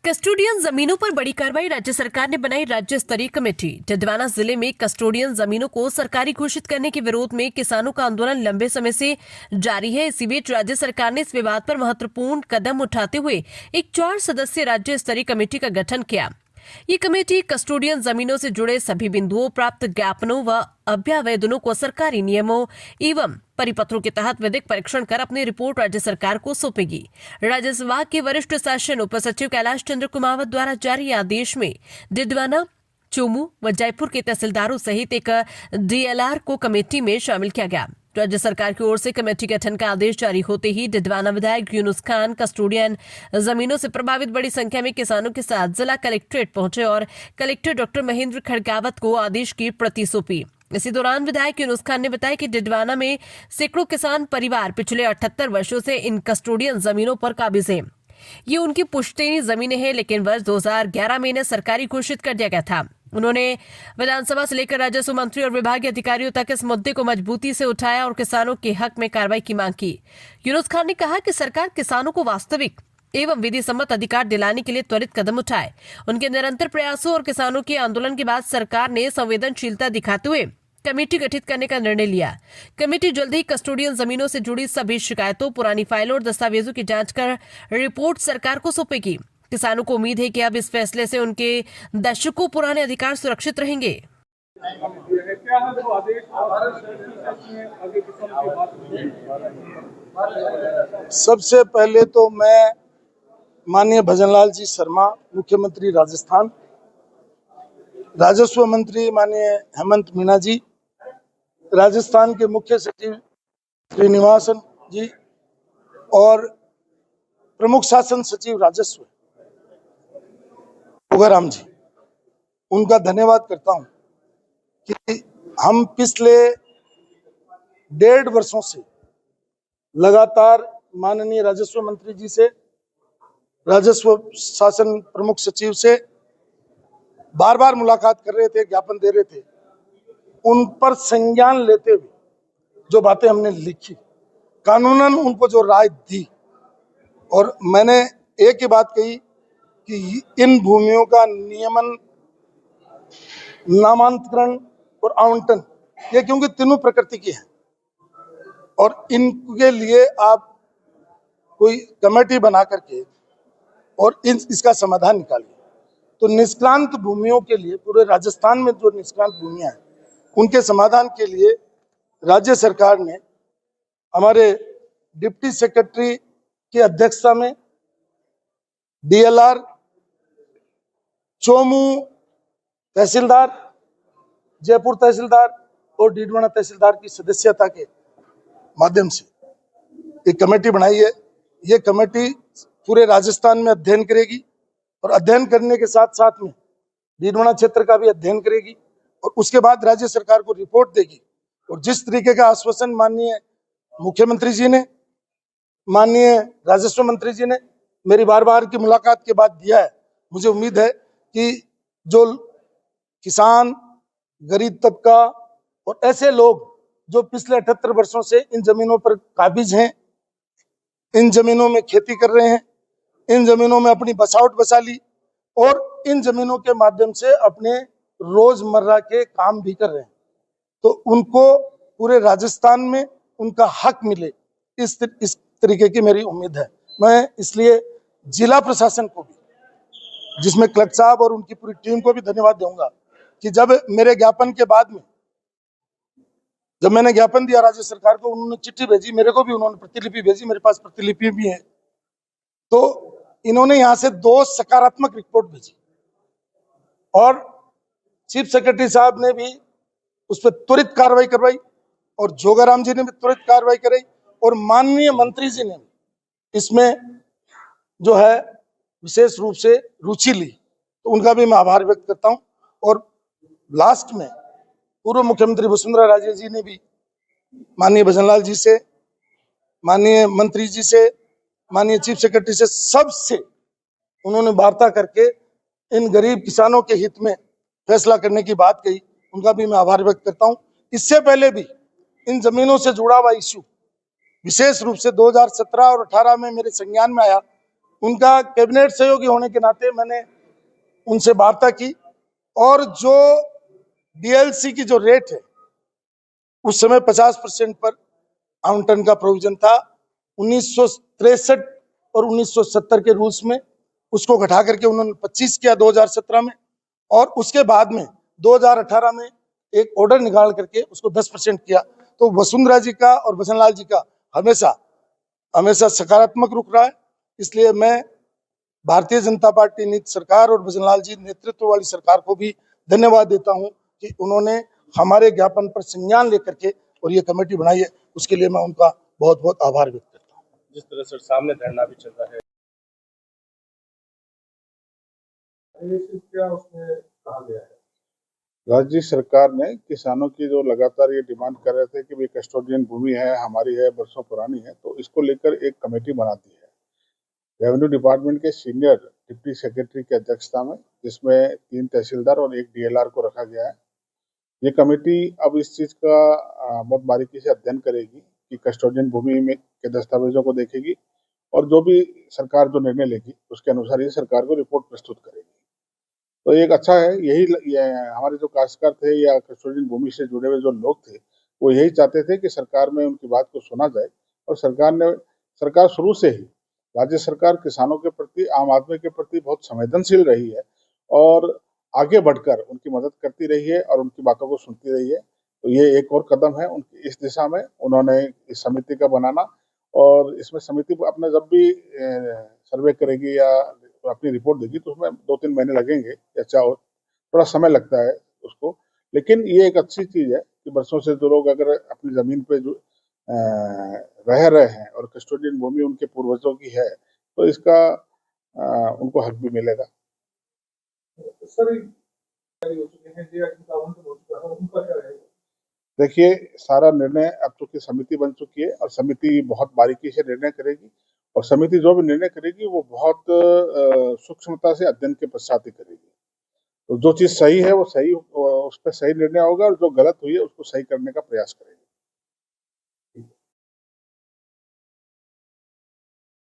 Custodian जमीनों पर बड़ी कार्रवाई। राज्य सरकार ने बनाई राज्य स्तरीय कमेटी। डिडवाना जिले में कस्टोडियन जमीनों को सरकारी घोषित करने के विरोध में किसानों का आंदोलन लंबे समय से जारी है। इसी बीच राज्य सरकार ने इस विवाद पर महत्वपूर्ण कदम उठाते हुए एक 4 सदस्यीय राज्य स्तरीय कमेटी का गठन किया। ये कमेटी कस्टोडियन जमीनों से जुड़े सभी बिंदुओं, प्राप्त ज्ञापनों व अभ्यावेदनों को सरकारी नियमों एवं परिपत्रों के तहत विधिक परीक्षण कर अपनी रिपोर्ट राज्य सरकार को सौंपेगी। राजस्व विभाग के वरिष्ठ शासन उप सचिव कैलाश चंद्र कुमावत द्वारा जारी आदेश में डिडवाना, चोमू व जयपुर के तहसीलदारों सहित एक डीएलआर को कमेटी में शामिल किया गया। राज्य सरकार की ओर से कमेटी गठन का आदेश जारी होते ही डिडवाना विधायक यूनुस खान कस्टोडियन जमीनों से प्रभावित बड़ी संख्या में किसानों के साथ जिला कलेक्ट्रेट पहुंचे और कलेक्टर डॉक्टर महेंद्र खड़गावत को आदेश की प्रति सौंपी। इसी दौरान विधायक यूनुस खान ने बताया कि डिडवाना में सैकड़ों किसान परिवार पिछले 78 वर्षों से इन कस्टोडियन जमीनों पर काबिज हैं। ये उनकी पुश्तैनी जमीनें हैं, लेकिन वर्ष 2011 में इन्हें सरकारी घोषित कर दिया गया था। उन्होंने विधानसभा से लेकर राजस्व मंत्री और विभागीय अधिकारियों तक इस मुद्दे को मजबूती से उठाया और किसानों के हक में कार्रवाई की मांग की। यूनुस खान ने कहा कि सरकार किसानों को वास्तविक एवं विधि सम्मत अधिकार दिलाने के लिए त्वरित कदम उठाए। उनके निरंतर प्रयासों और किसानों के आंदोलन के बाद सरकार ने संवेदनशीलता दिखाते हुए कमेटी गठित करने का निर्णय लिया। कमेटी जल्द ही कस्टोडियन जमीनों से जुड़ी सभी शिकायतों, पुरानी फाइलों और दस्तावेजों की जांच कर रिपोर्ट सरकार को सौंपेगी। किसानों को उम्मीद है कि अब इस फैसले से उनके दशकों पुराने अधिकार सुरक्षित रहेंगे। सबसे पहले तो मैं माननीय भजनलाल जी शर्मा, मुख्यमंत्री राजस्थान, राजस्व मंत्री माननीय हेमंत मीना जी, राजस्थान के मुख्य सचिव श्रीनिवासन जी और प्रमुख शासन सचिव राजस्व उगाराम जी, उनका धन्यवाद करता हूं कि हम पिछले 1.5 वर्षों से लगातार माननीय राजस्व मंत्री जी से, राजस्व शासन प्रमुख सचिव से बार बार मुलाकात कर रहे थे, ज्ञापन दे रहे थे। उन पर संज्ञान लेते हुए जो बातें हमने लिखी, कानूनन उनको जो राय दी, और मैंने एक ही बात कही कि इन भूमियों का नियमन, नामांतरण और आवंटन, ये क्योंकि तीनों प्रकृति की हैं और इनके लिए आप कोई कमेटी बना करके और इसका समाधान निकालिए। तो निष्क्रांत भूमियों के लिए, पूरे राजस्थान में जो निष्क्रांत भूमियां हैं, उनके समाधान के लिए राज्य सरकार ने हमारे डिप्टी सेक्रेटरी की अध्यक्षता में डीएलआर, चोमू तहसीलदार, जयपुर तहसीलदार और डिडवाना तहसीलदार की सदस्यता के माध्यम से एक कमेटी बनाई है। ये कमेटी पूरे राजस्थान में अध्ययन करेगी और अध्ययन करने के साथ साथ में डिडवाना क्षेत्र का भी अध्ययन करेगी और उसके बाद राज्य सरकार को रिपोर्ट देगी। और जिस तरीके का आश्वासन माननीय मुख्यमंत्री जी ने, माननीय राजस्व मंत्री जी ने मेरी बार बार की मुलाकात के बाद दिया है, मुझे उम्मीद है कि जो किसान, गरीब तबका और ऐसे लोग जो पिछले 78 वर्षों से इन जमीनों पर काबिज हैं, इन जमीनों में खेती कर रहे हैं, इन जमीनों में अपनी बसावट बसा ली और इन जमीनों के माध्यम से अपने रोजमर्रा के काम भी कर रहे हैं, तो उनको पूरे राजस्थान में उनका हक मिले, इस तरीके की मेरी उम्मीद है। मैं इसलिए जिला प्रशासन को भी, जिसमें कलेक्टर साहब और उनकी पूरी टीम को भी धन्यवाद दूंगा कि जब मेरे ज्ञापन के बाद में, जब मैंने ज्ञापन दिया राज्य सरकार को, उन्होंने चिट्ठी भेजी, मेरे को भी उन्होंने प्रतिलिपि भेजी, मेरे पास प्रतिलिपि भी है, तो इन्होंने यहाँ से 2 सकारात्मक रिपोर्ट भेजी और चीफ सेक्रेटरी साहब ने भी उस पर त्वरित कार्रवाई करवाई और जोगाराम जी ने भी त्वरित कार्रवाई कराई और माननीय मंत्री जी ने इसमें जो है विशेष रूप से रुचि ली, तो उनका भी मैं आभार व्यक्त करता हूं। और लास्ट में पूर्व मुख्यमंत्री वसुंधरा राजे जी ने भी माननीय भजनलाल जी से, माननीय मंत्री जी से, माननीय चीफ सेक्रेटरी से, सबसे उन्होंने वार्ता करके इन गरीब किसानों के हित में फैसला करने की बात कही, उनका भी मैं आभार व्यक्त करता हूं। इससे पहले भी इन जमीनों से जुड़ा हुआ इश्यू विशेष रूप से 2017 और 18 में मेरे संज्ञान में आया, उनका कैबिनेट सहयोगी होने के नाते मैंने उनसे वार्ता की और जो डीएलसी की जो रेट है उस समय 50% पर आवंटन का प्रोविजन था। 1963 और 1970 के रूल्स में उसको घटा करके उन्होंने 25 किया 2017 में, और उसके बाद में 2018 में एक ऑर्डर निकाल करके उसको 10% किया। तो वसुंधरा जी का और भजन लाल जी का हमेशा सकारात्मक रुख रहा है। इसलिए मैं भारतीय जनता पार्टी नीति सरकार और भजन लाल जी नेतृत्व वाली सरकार को भी धन्यवाद देता हूं कि उन्होंने हमारे ज्ञापन पर संज्ञान लेकर के और ये कमेटी बनाई है, उसके लिए मैं उनका बहुत बहुत आभार व्यक्त करता हूँ। जिस तरह से सामने धरना भी चल रहा है, क्या उसमें कहा गया है? राज्य सरकार ने किसानों की जो लगातार ये डिमांड कर रहे थे कि भाई कस्टोडियन भूमि है हमारी, है बरसों पुरानी है, तो इसको लेकर एक कमेटी बना दी है रेवेन्यू डिपार्टमेंट के सीनियर डिप्टी सेक्रेटरी की अध्यक्षता में, जिसमें 3 तहसीलदार और 1 डीएलआर को रखा गया है। ये कमेटी अब इस चीज का बहुत बारीकी से अध्ययन करेगी कि कस्टोडियन भूमि में के दस्तावेजों को देखेगी और जो भी सरकार जो निर्णय लेगी उसके अनुसार ये सरकार को रिपोर्ट प्रस्तुत करेगी। तो एक अच्छा है, यही हमारे जो काश्तकार थे या कस्टोडियन भूमि से जुड़े हुए जो लोग थे वो यही चाहते थे कि सरकार में उनकी बात को सुना जाए, और सरकार शुरू से ही, राज्य सरकार किसानों के प्रति, आम आदमी के प्रति बहुत संवेदनशील रही है और आगे बढ़कर उनकी मदद करती रही है और उनकी बातों को सुनती रही है। तो ये एक और कदम है उनकी इस दिशा में, उन्होंने इस समिति का बनाना, और इसमें समिति अपना जब भी सर्वे करेगी या अपनी रिपोर्ट देगी तो उसमें 2-3 महीने लगेंगे या थोड़ा समय लगता है उसको, लेकिन ये एक अच्छी चीज है कि बरसों से जो लोग अगर अपनी जमीन पे जो रह रहे हैं और कस्टोडियन भूमि उनके पूर्वजों की है तो इसका उनको हक भी मिलेगा। सर, हो चुके हैं जी, इनका आवंटन हो चुका है, उनका क्या रहेगा? देखिए, सारा निर्णय अब चूंकि समिति बन चुकी है और समिति बहुत बारीकी से निर्णय करेगी, और समिति जो भी निर्णय करेगी वो बहुत सूक्ष्मता से अध्ययन के पश्चात ही करेगी। तो जो चीज सही है वो सही, उस पर सही निर्णय होगा, और जो गलत हुई है उसको सही करने का प्रयास करेगी।